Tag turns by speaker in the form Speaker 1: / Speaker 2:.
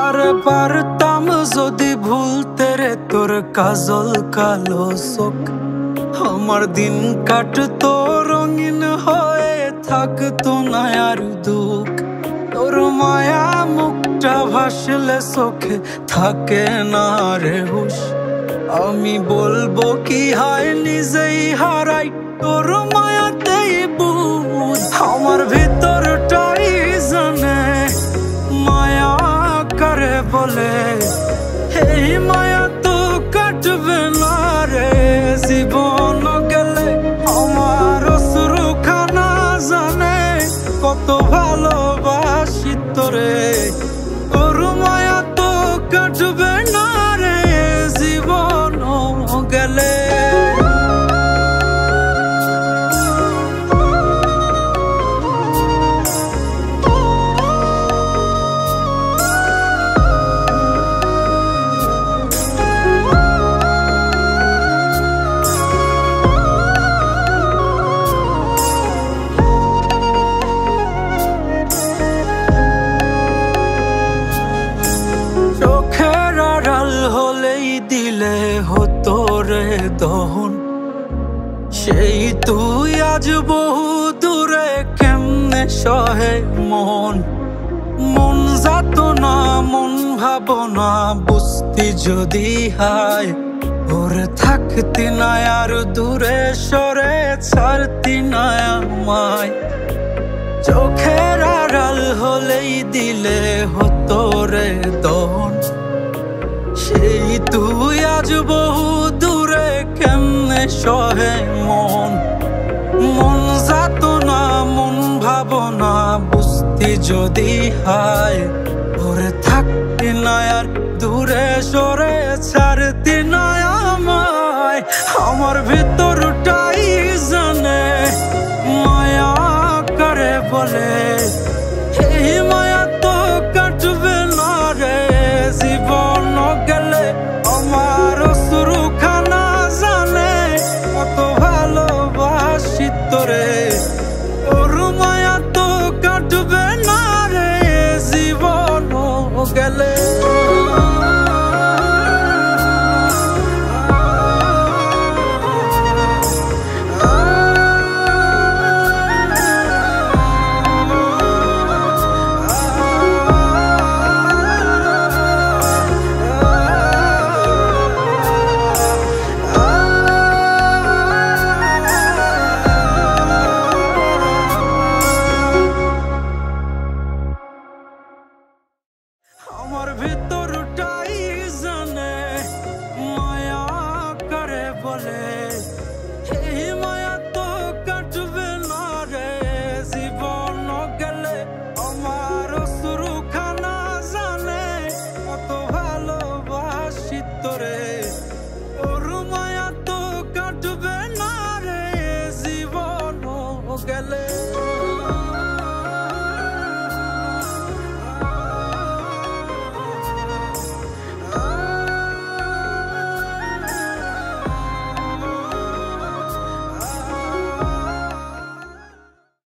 Speaker 1: আরে পারতাম যদি ভুলতে রে তোর কাজল কালো চোখ, আমার দিন কাটতো রঙিন হয়ে, থাকতো না আর দুঃখ। তোর মায়া মুখটা ভাসলে চোখে থাকে না রে হুশ। আমি বলবো কি হয় নিজেই হারাই তোর মায়াতেই বুঝ। আমার ভিতরটাই জানে মায়া কারে বলে, এই মায়া তো কাটবে না রে জীবন গেলে। আমার অশ্রুখানা জানে কত ভালোবাসি তোরে, তোর মায়া তো কাটবে না রে জীবন গেলে। দিলে হতো রে দহন, সেই তুই আজ বহু দূরে কেমনে সহে মন। মন যাত না মন ভাবনা বুঝতি যদি হায়, ওরে থাকতি না আর দূরে সরে ছাড়তি না আমায়। চোখের আড়াল হলেই দিলে হতো রে দহন, সেই তুই আজ বহু দূরে কেমনে সহে মন। মন যাত না মন ভাবনা বুঝতি যদি হায়, ওরে থাকতি না আর দূরে সরে ছাড়তি না আমায়। আমার ভিতরটাই জানে মায়া করে বলে,